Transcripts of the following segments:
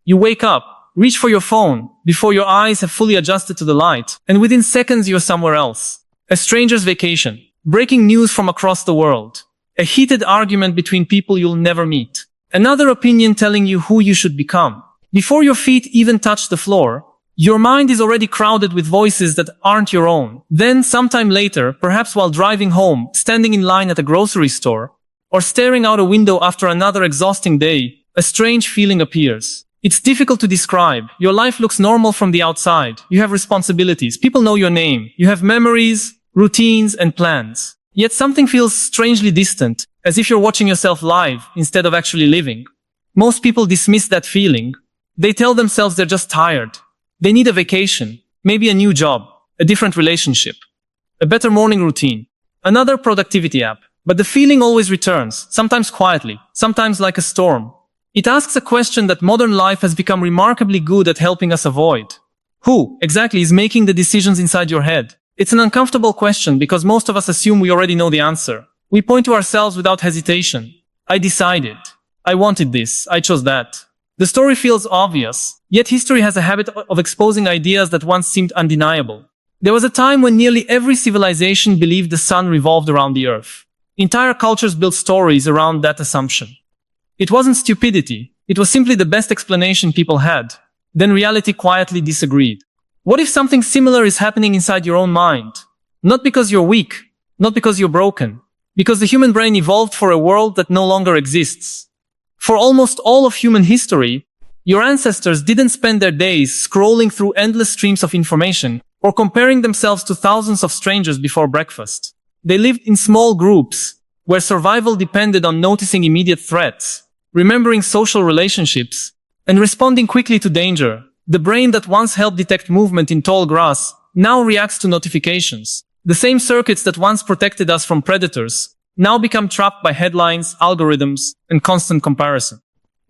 You wake up, reach for your phone, before your eyes have fully adjusted to the light, and within seconds you're somewhere else. A stranger's vacation. Breaking news from across the world. A heated argument between people you'll never meet. Another opinion telling you who you should become. Before your feet even touch the floor, your mind is already crowded with voices that aren't your own. Then, sometime later, perhaps while driving home, standing in line at a grocery store, or staring out a window after another exhausting day, a strange feeling appears. It's difficult to describe. Your life looks normal from the outside. You have responsibilities. People know your name. You have memories, routines, and plans. Yet something feels strangely distant, as if you're watching yourself live instead of actually living. Most people dismiss that feeling. They tell themselves they're just tired. They need a vacation, maybe a new job, a different relationship, a better morning routine, another productivity app. But the feeling always returns, sometimes quietly, sometimes like a storm. It asks a question that modern life has become remarkably good at helping us avoid. Who, exactly, is making the decisions inside your head? It's an uncomfortable question because most of us assume we already know the answer. We point to ourselves without hesitation. I decided. I wanted this. I chose that. The story feels obvious, yet history has a habit of exposing ideas that once seemed undeniable. There was a time when nearly every civilization believed the sun revolved around the earth. Entire cultures built stories around that assumption. It wasn't stupidity. It was simply the best explanation people had. Then reality quietly disagreed. What if something similar is happening inside your own mind? Not because you're weak, not because you're broken, because the human brain evolved for a world that no longer exists. For almost all of human history, your ancestors didn't spend their days scrolling through endless streams of information or comparing themselves to thousands of strangers before breakfast. They lived in small groups, where survival depended on noticing immediate threats, remembering social relationships, and responding quickly to danger. The brain that once helped detect movement in tall grass now reacts to notifications. The same circuits that once protected us from predators now become trapped by headlines, algorithms, and constant comparison.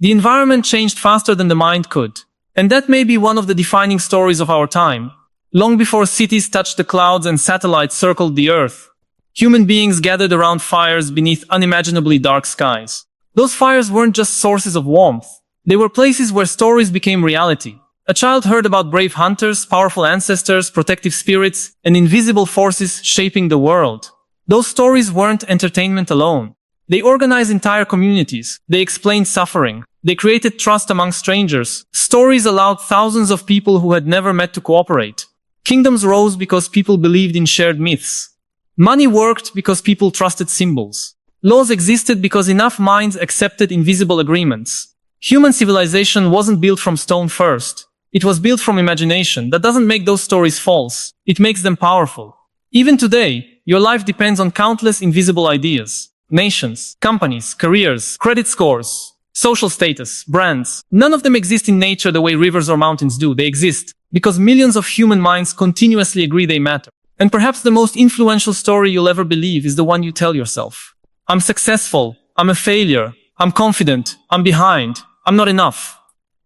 The environment changed faster than the mind could, and that may be one of the defining stories of our time. Long before cities touched the clouds and satellites circled the earth, human beings gathered around fires beneath unimaginably dark skies. Those fires weren't just sources of warmth. They were places where stories became reality. A child heard about brave hunters, powerful ancestors, protective spirits, and invisible forces shaping the world. Those stories weren't entertainment alone. They organized entire communities. They explained suffering. They created trust among strangers. Stories allowed thousands of people who had never met to cooperate. Kingdoms rose because people believed in shared myths. Money worked because people trusted symbols. Laws existed because enough minds accepted invisible agreements. Human civilization wasn't built from stone first. It was built from imagination. That doesn't make those stories false. It makes them powerful. Even today, your life depends on countless invisible ideas. Nations, companies, careers, credit scores, social status, brands. None of them exist in nature the way rivers or mountains do. They exist because millions of human minds continuously agree they matter. And perhaps the most influential story you'll ever believe is the one you tell yourself. I'm successful. I'm a failure. I'm confident. I'm behind. I'm not enough.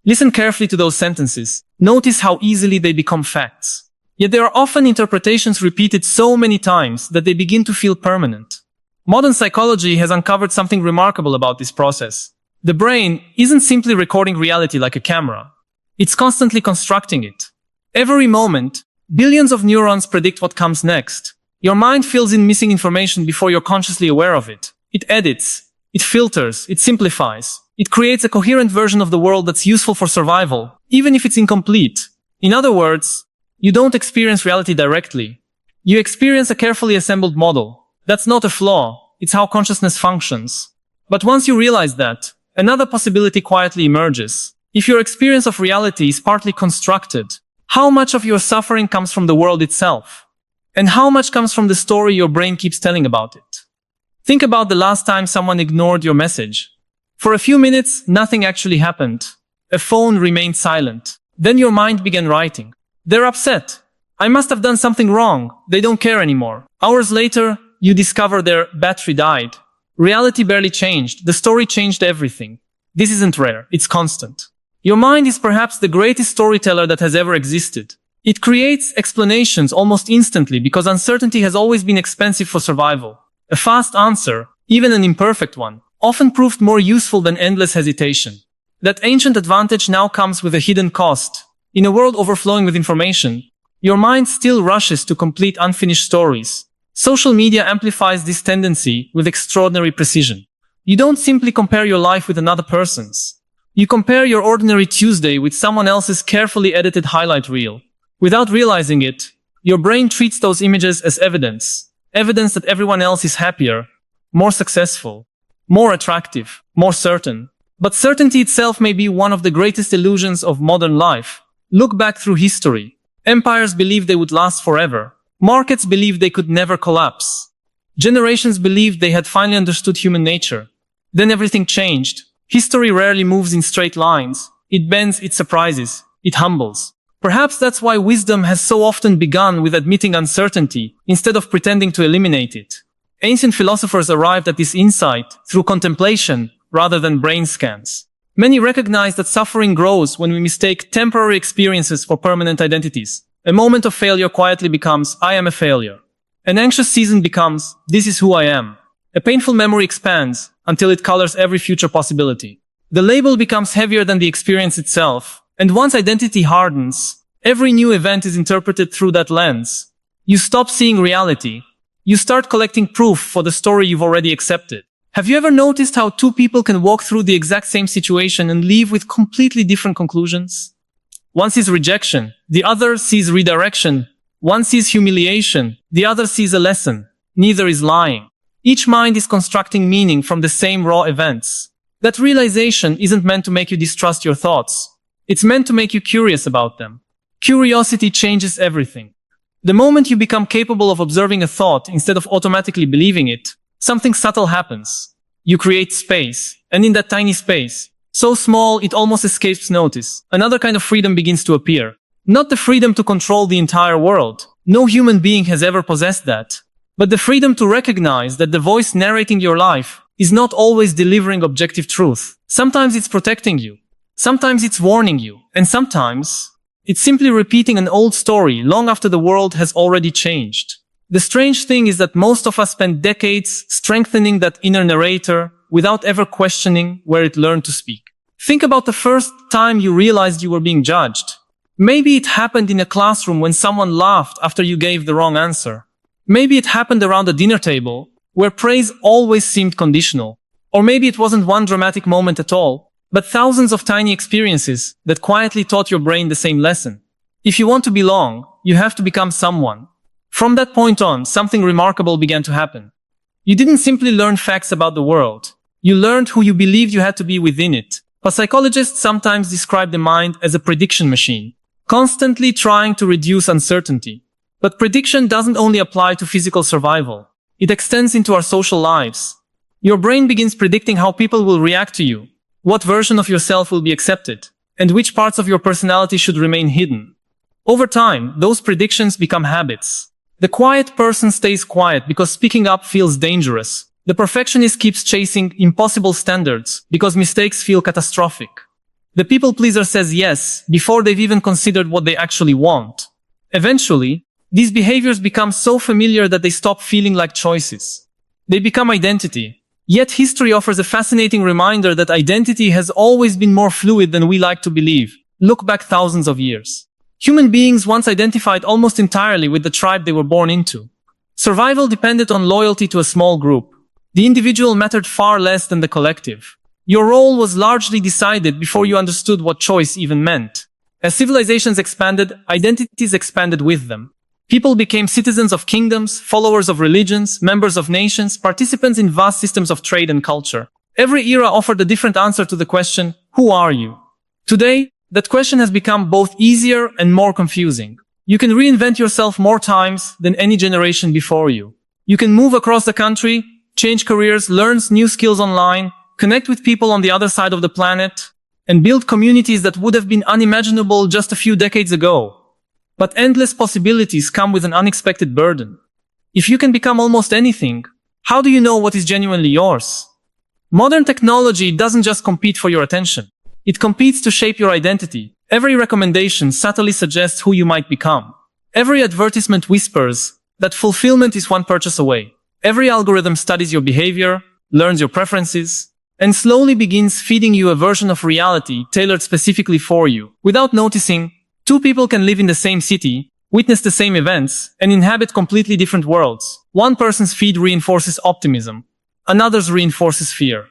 Listen carefully to those sentences. Notice how easily they become facts. Yet there are often interpretations repeated so many times that they begin to feel permanent. Modern psychology has uncovered something remarkable about this process. The brain isn't simply recording reality like a camera. It's constantly constructing it. Every moment, billions of neurons predict what comes next. Your mind fills in missing information before you're consciously aware of it. It edits, it filters, it simplifies. It creates a coherent version of the world that's useful for survival, even if it's incomplete. In other words, you don't experience reality directly. You experience a carefully assembled model. That's not a flaw. It's how consciousness functions. But once you realize that, another possibility quietly emerges. If your experience of reality is partly constructed, how much of your suffering comes from the world itself? And how much comes from the story your brain keeps telling about it? Think about the last time someone ignored your message. For a few minutes, nothing actually happened. A phone remained silent. Then your mind began writing. They're upset. I must have done something wrong. They don't care anymore. Hours later, you discover their battery died. Reality barely changed. The story changed everything. This isn't rare. It's constant. Your mind is perhaps the greatest storyteller that has ever existed. It creates explanations almost instantly because uncertainty has always been expensive for survival. A fast answer, even an imperfect one, often proved more useful than endless hesitation. That ancient advantage now comes with a hidden cost. In a world overflowing with information, your mind still rushes to complete unfinished stories. Social media amplifies this tendency with extraordinary precision. You don't simply compare your life with another person's. You compare your ordinary Tuesday with someone else's carefully edited highlight reel. Without realizing it, your brain treats those images as evidence. Evidence that everyone else is happier, more successful, more attractive, more certain. But certainty itself may be one of the greatest illusions of modern life. Look back through history. Empires believed they would last forever. Markets believed they could never collapse. Generations believed they had finally understood human nature. Then everything changed. History rarely moves in straight lines. It bends, it surprises, it humbles. Perhaps that's why wisdom has so often begun with admitting uncertainty, instead of pretending to eliminate it. Ancient philosophers arrived at this insight through contemplation rather than brain scans. Many recognize that suffering grows when we mistake temporary experiences for permanent identities. A moment of failure quietly becomes, I am a failure. An anxious season becomes, this is who I am. A painful memory expands until it colors every future possibility. The label becomes heavier than the experience itself, and once identity hardens, every new event is interpreted through that lens. You stop seeing reality. You start collecting proof for the story you've already accepted. Have you ever noticed how two people can walk through the exact same situation and leave with completely different conclusions? One sees rejection, the other sees redirection. One sees humiliation, the other sees a lesson. Neither is lying. Each mind is constructing meaning from the same raw events. That realization isn't meant to make you distrust your thoughts. It's meant to make you curious about them. Curiosity changes everything. The moment you become capable of observing a thought instead of automatically believing it, something subtle happens. You create space, and in that tiny space, so small it almost escapes notice, another kind of freedom begins to appear. Not the freedom to control the entire world. No human being has ever possessed that. But the freedom to recognize that the voice narrating your life is not always delivering objective truth. Sometimes it's protecting you. Sometimes it's warning you. And sometimes it's simply repeating an old story long after the world has already changed. The strange thing is that most of us spend decades strengthening that inner narrator without ever questioning where it learned to speak. Think about the first time you realized you were being judged. Maybe it happened in a classroom when someone laughed after you gave the wrong answer. Maybe it happened around a dinner table, where praise always seemed conditional. Or maybe it wasn't one dramatic moment at all, but thousands of tiny experiences that quietly taught your brain the same lesson. If you want to belong, you have to become someone. From that point on, something remarkable began to happen. You didn't simply learn facts about the world. You learned who you believed you had to be within it. Psychologists sometimes describe the mind as a prediction machine, constantly trying to reduce uncertainty. But prediction doesn't only apply to physical survival. It extends into our social lives. Your brain begins predicting how people will react to you, what version of yourself will be accepted, and which parts of your personality should remain hidden. Over time, those predictions become habits. The quiet person stays quiet because speaking up feels dangerous. The perfectionist keeps chasing impossible standards because mistakes feel catastrophic. The people pleaser says yes before they've even considered what they actually want. Eventually, these behaviors become so familiar that they stop feeling like choices. They become identity. Yet history offers a fascinating reminder that identity has always been more fluid than we like to believe. Look back thousands of years. Human beings once identified almost entirely with the tribe they were born into. Survival depended on loyalty to a small group. The individual mattered far less than the collective. Your role was largely decided before you understood what choice even meant. As civilizations expanded, identities expanded with them. People became citizens of kingdoms, followers of religions, members of nations, participants in vast systems of trade and culture. Every era offered a different answer to the question, who are you? Today, that question has become both easier and more confusing. You can reinvent yourself more times than any generation before you. You can move across the country, change careers, learn new skills online, connect with people on the other side of the planet, and build communities that would have been unimaginable just a few decades ago. But endless possibilities come with an unexpected burden. If you can become almost anything, how do you know what is genuinely yours? Modern technology doesn't just compete for your attention. It competes to shape your identity. Every recommendation subtly suggests who you might become. Every advertisement whispers that fulfillment is one purchase away. Every algorithm studies your behavior, learns your preferences, and slowly begins feeding you a version of reality tailored specifically for you. Without noticing, two people can live in the same city, witness the same events, and inhabit completely different worlds. One person's feed reinforces optimism, another's reinforces fear.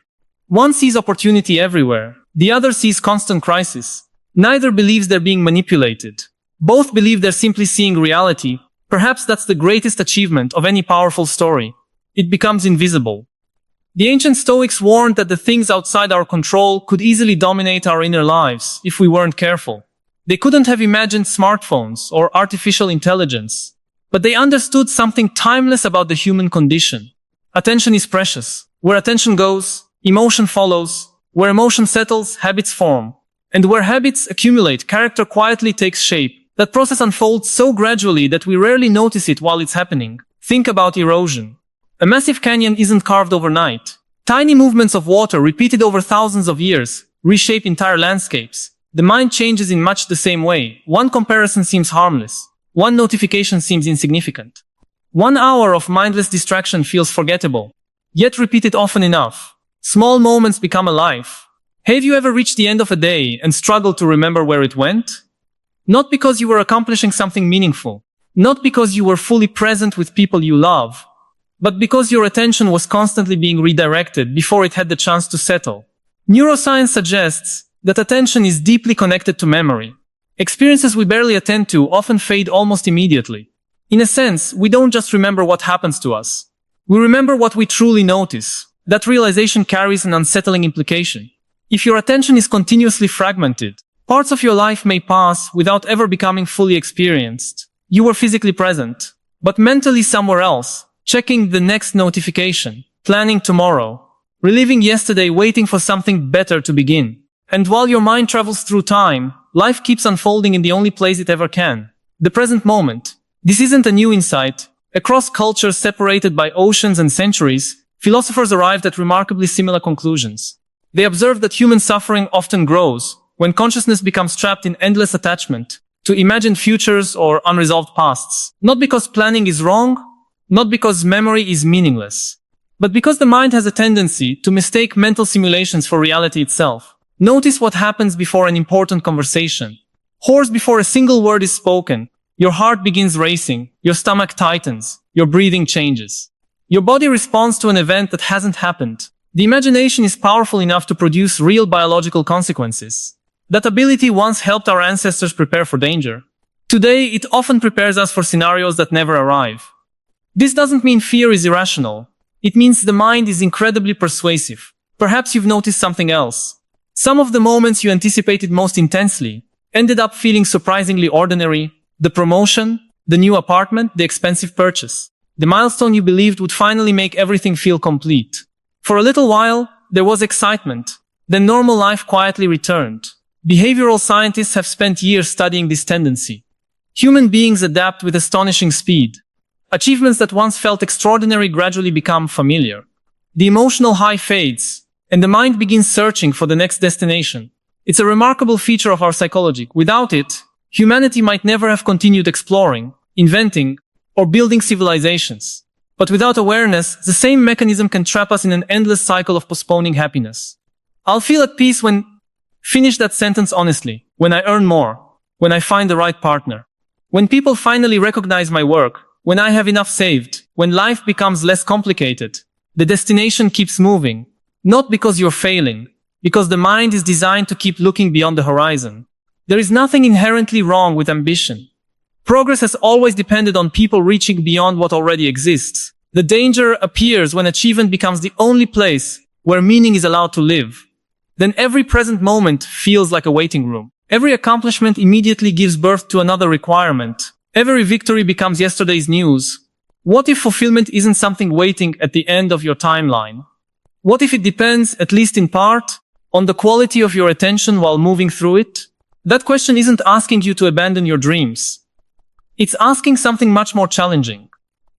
One sees opportunity everywhere, the other sees constant crisis. Neither believes they're being manipulated. Both believe they're simply seeing reality. Perhaps that's the greatest achievement of any powerful story. It becomes invisible. The ancient Stoics warned that the things outside our control could easily dominate our inner lives if we weren't careful. They couldn't have imagined smartphones or artificial intelligence, but they understood something timeless about the human condition. Attention is precious. Where attention goes, emotion follows. Where emotion settles, habits form. And where habits accumulate, character quietly takes shape. That process unfolds so gradually that we rarely notice it while it's happening. Think about erosion. A massive canyon isn't carved overnight. Tiny movements of water repeated over thousands of years reshape entire landscapes. The mind changes in much the same way. One comparison seems harmless. One notification seems insignificant. 1 hour of mindless distraction feels forgettable. Yet repeated often enough, small moments become alive. Have you ever reached the end of a day and struggled to remember where it went? Not because you were accomplishing something meaningful. Not because you were fully present with people you love. But because your attention was constantly being redirected before it had the chance to settle. Neuroscience suggests that attention is deeply connected to memory. Experiences we barely attend to often fade almost immediately. In a sense, we don't just remember what happens to us. We remember what we truly notice. That realization carries an unsettling implication. If your attention is continuously fragmented, parts of your life may pass without ever becoming fully experienced. You were physically present, but mentally somewhere else. Checking the next notification, planning tomorrow, reliving yesterday, waiting for something better to begin. And while your mind travels through time, life keeps unfolding in the only place it ever can. The present moment. This isn't a new insight. Across cultures separated by oceans and centuries, philosophers arrived at remarkably similar conclusions. They observed that human suffering often grows when consciousness becomes trapped in endless attachment to imagined futures or unresolved pasts. Not because planning is wrong, not because memory is meaningless, but because the mind has a tendency to mistake mental simulations for reality itself. Notice what happens before an important conversation. Hours before a single word is spoken, your heart begins racing, your stomach tightens, your breathing changes. Your body responds to an event that hasn't happened. The imagination is powerful enough to produce real biological consequences. That ability once helped our ancestors prepare for danger. Today, it often prepares us for scenarios that never arrive. This doesn't mean fear is irrational. It means the mind is incredibly persuasive. Perhaps you've noticed something else. Some of the moments you anticipated most intensely ended up feeling surprisingly ordinary. The promotion, the new apartment, the expensive purchase. The milestone you believed would finally make everything feel complete. For a little while, there was excitement. Then normal life quietly returned. Behavioral scientists have spent years studying this tendency. Human beings adapt with astonishing speed. Achievements that once felt extraordinary gradually become familiar. The emotional high fades, and the mind begins searching for the next destination. It's a remarkable feature of our psychology. Without it, humanity might never have continued exploring, inventing, or building civilizations. But without awareness, the same mechanism can trap us in an endless cycle of postponing happiness. I'll feel at peace when... Finish that sentence honestly. When I earn more. When I find the right partner. When people finally recognize my work. When I have enough saved. When life becomes less complicated. The destination keeps moving. Not because you're failing. Because the mind is designed to keep looking beyond the horizon. There is nothing inherently wrong with ambition. Progress has always depended on people reaching beyond what already exists. The danger appears when achievement becomes the only place where meaning is allowed to live. Then every present moment feels like a waiting room. Every accomplishment immediately gives birth to another requirement. Every victory becomes yesterday's news. What if fulfillment isn't something waiting at the end of your timeline? What if it depends, at least in part, on the quality of your attention while moving through it? That question isn't asking you to abandon your dreams. It's asking something much more challenging.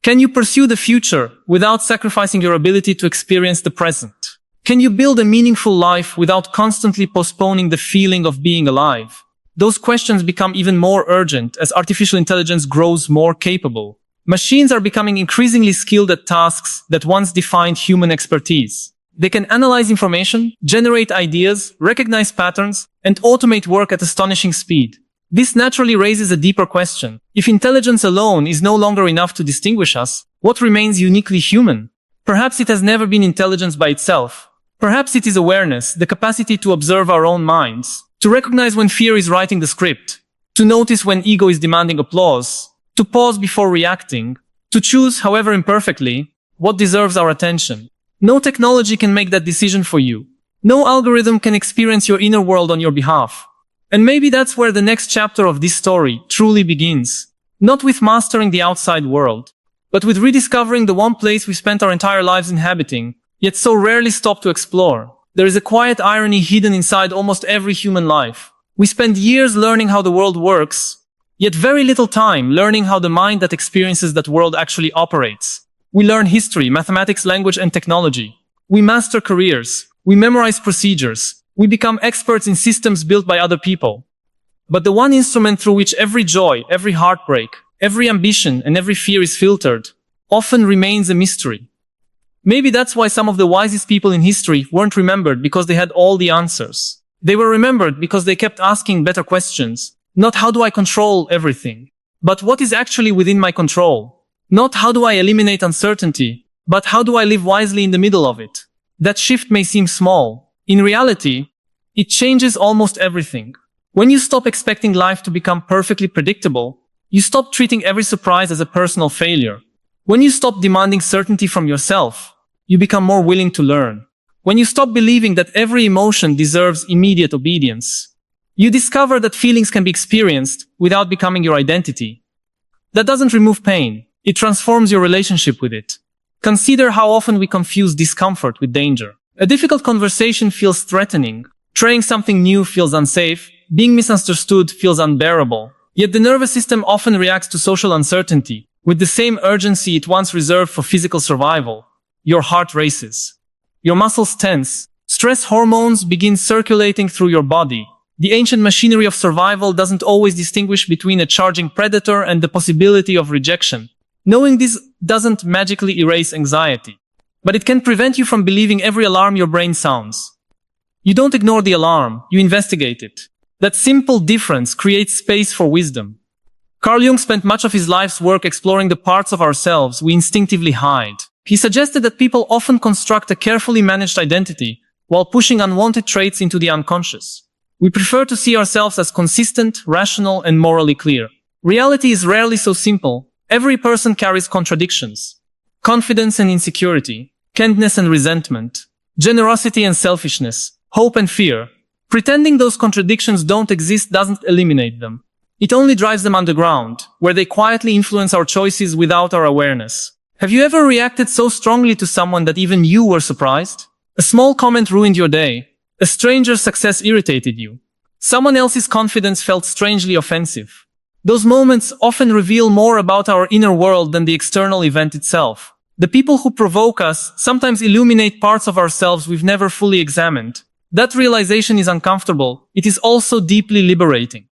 Can you pursue the future without sacrificing your ability to experience the present? Can you build a meaningful life without constantly postponing the feeling of being alive? Those questions become even more urgent as artificial intelligence grows more capable. Machines are becoming increasingly skilled at tasks that once defined human expertise. They can analyze information, generate ideas, recognize patterns, and automate work at astonishing speed. This naturally raises a deeper question. If intelligence alone is no longer enough to distinguish us, what remains uniquely human? Perhaps it has never been intelligence by itself. Perhaps it is awareness, the capacity to observe our own minds, to recognize when fear is writing the script, to notice when ego is demanding applause, to pause before reacting, to choose, however imperfectly, what deserves our attention. No technology can make that decision for you. No algorithm can experience your inner world on your behalf. And maybe that's where the next chapter of this story truly begins. Not with mastering the outside world, but with rediscovering the one place we spent our entire lives inhabiting, yet so rarely stop to explore. There is a quiet irony hidden inside almost every human life. We spend years learning how the world works, yet very little time learning how the mind that experiences that world actually operates. We learn history, mathematics, language, and technology. We master careers. We memorize procedures. We become experts in systems built by other people. But the one instrument through which every joy, every heartbreak, every ambition, and every fear is filtered often remains a mystery. Maybe that's why some of the wisest people in history weren't remembered because they had all the answers. They were remembered because they kept asking better questions. Not how do I control everything, but what is actually within my control? Not how do I eliminate uncertainty, but how do I live wisely in the middle of it? That shift may seem small. In reality, it changes almost everything. When you stop expecting life to become perfectly predictable, you stop treating every surprise as a personal failure. When you stop demanding certainty from yourself, you become more willing to learn. When you stop believing that every emotion deserves immediate obedience, you discover that feelings can be experienced without becoming your identity. That doesn't remove pain. It transforms your relationship with it. Consider how often we confuse discomfort with danger. A difficult conversation feels threatening. Trying something new feels unsafe. Being misunderstood feels unbearable. Yet the nervous system often reacts to social uncertainty with the same urgency it once reserved for physical survival. Your heart races. Your muscles tense. Stress hormones begin circulating through your body. The ancient machinery of survival doesn't always distinguish between a charging predator and the possibility of rejection. Knowing this doesn't magically erase anxiety, but it can prevent you from believing every alarm your brain sounds. You don't ignore the alarm, you investigate it. That simple difference creates space for wisdom. Carl Jung spent much of his life's work exploring the parts of ourselves we instinctively hide. He suggested that people often construct a carefully managed identity while pushing unwanted traits into the unconscious. We prefer to see ourselves as consistent, rational, and morally clear. Reality is rarely so simple. Every person carries contradictions. Confidence and insecurity, kindness and resentment, generosity and selfishness, hope and fear. Pretending those contradictions don't exist doesn't eliminate them. It only drives them underground, where they quietly influence our choices without our awareness. Have you ever reacted so strongly to someone that even you were surprised? A small comment ruined your day. A stranger's success irritated you. Someone else's confidence felt strangely offensive. Those moments often reveal more about our inner world than the external event itself. The people who provoke us sometimes illuminate parts of ourselves we've never fully examined. That realization is uncomfortable. It is also deeply liberating.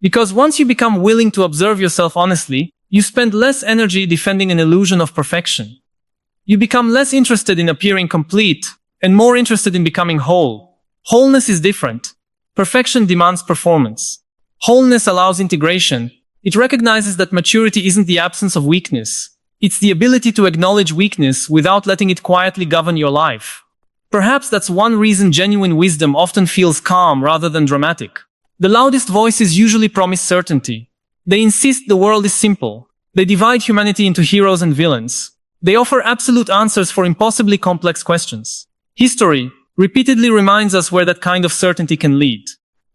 Because once you become willing to observe yourself honestly, you spend less energy defending an illusion of perfection. You become less interested in appearing complete and more interested in becoming whole. Wholeness is different. Perfection demands performance. Wholeness allows integration. It recognizes that maturity isn't the absence of weakness. It's the ability to acknowledge weakness without letting it quietly govern your life. Perhaps that's one reason genuine wisdom often feels calm rather than dramatic. The loudest voices usually promise certainty. They insist the world is simple. They divide humanity into heroes and villains. They offer absolute answers for impossibly complex questions. History repeatedly reminds us where that kind of certainty can lead.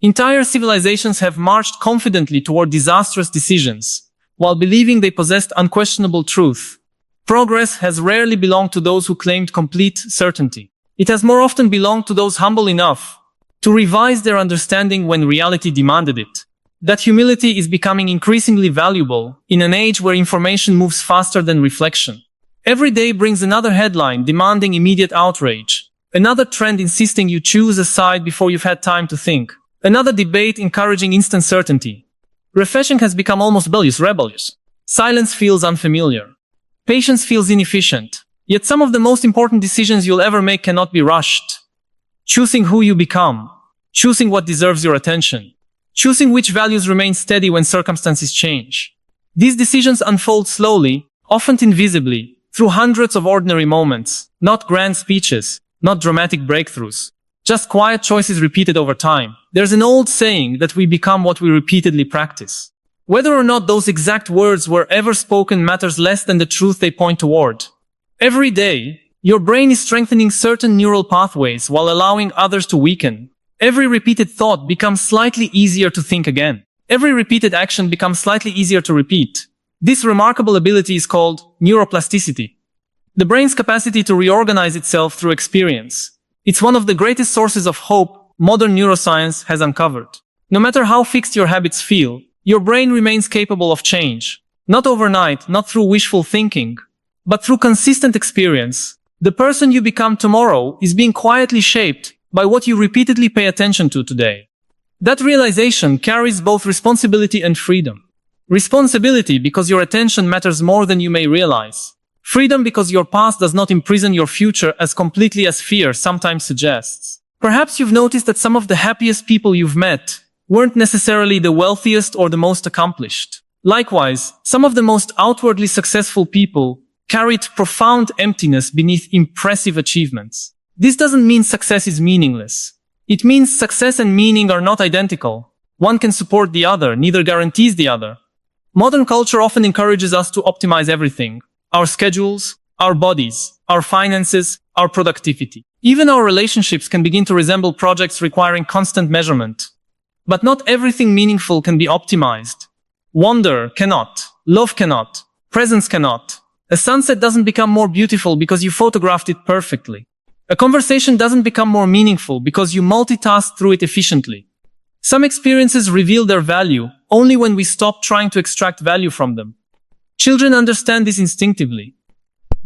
Entire civilizations have marched confidently toward disastrous decisions, while believing they possessed unquestionable truth. Progress has rarely belonged to those who claimed complete certainty. It has more often belonged to those humble enough to revise their understanding when reality demanded it. That humility is becoming increasingly valuable in an age where information moves faster than reflection. Every day brings another headline demanding immediate outrage, another trend insisting you choose a side before you've had time to think. Another debate encouraging instant certainty. Refreshing has become almost rebellious. Silence feels unfamiliar. Patience feels inefficient. Yet some of the most important decisions you'll ever make cannot be rushed. Choosing who you become. Choosing what deserves your attention. Choosing which values remain steady when circumstances change. These decisions unfold slowly, often invisibly, through hundreds of ordinary moments, not grand speeches, not dramatic breakthroughs, just quiet choices repeated over time. There's an old saying that we become what we repeatedly practice. Whether or not those exact words were ever spoken matters less than the truth they point toward. Every day, your brain is strengthening certain neural pathways while allowing others to weaken. Every repeated thought becomes slightly easier to think again. Every repeated action becomes slightly easier to repeat. This remarkable ability is called neuroplasticity. The brain's capacity to reorganize itself through experience. It's one of the greatest sources of hope modern neuroscience has uncovered. No matter how fixed your habits feel, your brain remains capable of change. Not overnight, not through wishful thinking, but through consistent experience. The person you become tomorrow is being quietly shaped by what you repeatedly pay attention to today. That realization carries both responsibility and freedom. Responsibility because your attention matters more than you may realize. Freedom because your past does not imprison your future as completely as fear sometimes suggests. Perhaps you've noticed that some of the happiest people you've met weren't necessarily the wealthiest or the most accomplished. Likewise, some of the most outwardly successful people carried profound emptiness beneath impressive achievements. This doesn't mean success is meaningless. It means success and meaning are not identical. One can support the other, neither guarantees the other. Modern culture often encourages us to optimize everything. Our schedules, our bodies, our finances, our productivity. Even our relationships can begin to resemble projects requiring constant measurement. But not everything meaningful can be optimized. Wonder cannot. Love cannot. Presence cannot. A sunset doesn't become more beautiful because you photographed it perfectly. A conversation doesn't become more meaningful because you multitask through it efficiently. Some experiences reveal their value only when we stop trying to extract value from them. Children understand this instinctively.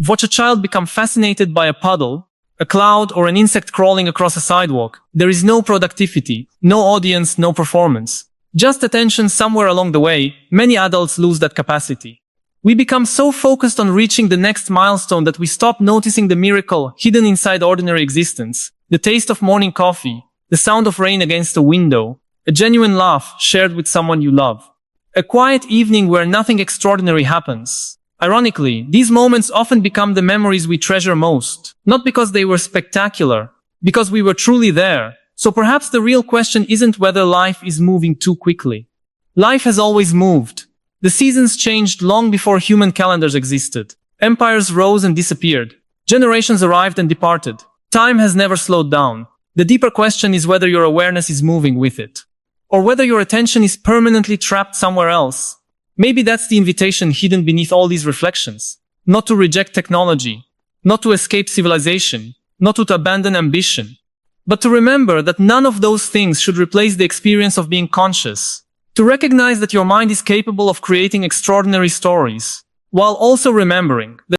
Watch a child become fascinated by a puddle, a cloud, or an insect crawling across a sidewalk. There is no productivity, no audience, no performance. Just attention somewhere along the way. Many adults lose that capacity. We become so focused on reaching the next milestone that we stop noticing the miracle hidden inside ordinary existence. The taste of morning coffee, the sound of rain against a window, a genuine laugh shared with someone you love. A quiet evening where nothing extraordinary happens. Ironically, these moments often become the memories we treasure most. Not because they were spectacular, because we were truly there. So perhaps the real question isn't whether life is moving too quickly. Life has always moved. The seasons changed long before human calendars existed. Empires rose and disappeared. Generations arrived and departed. Time has never slowed down. The deeper question is whether your awareness is moving with it. Or whether your attention is permanently trapped somewhere else. Maybe that's the invitation hidden beneath all these reflections. Not to reject technology. Not to escape civilization. Not to abandon ambition. But to remember that none of those things should replace the experience of being conscious. To recognize that your mind is capable of creating extraordinary stories, while also remembering that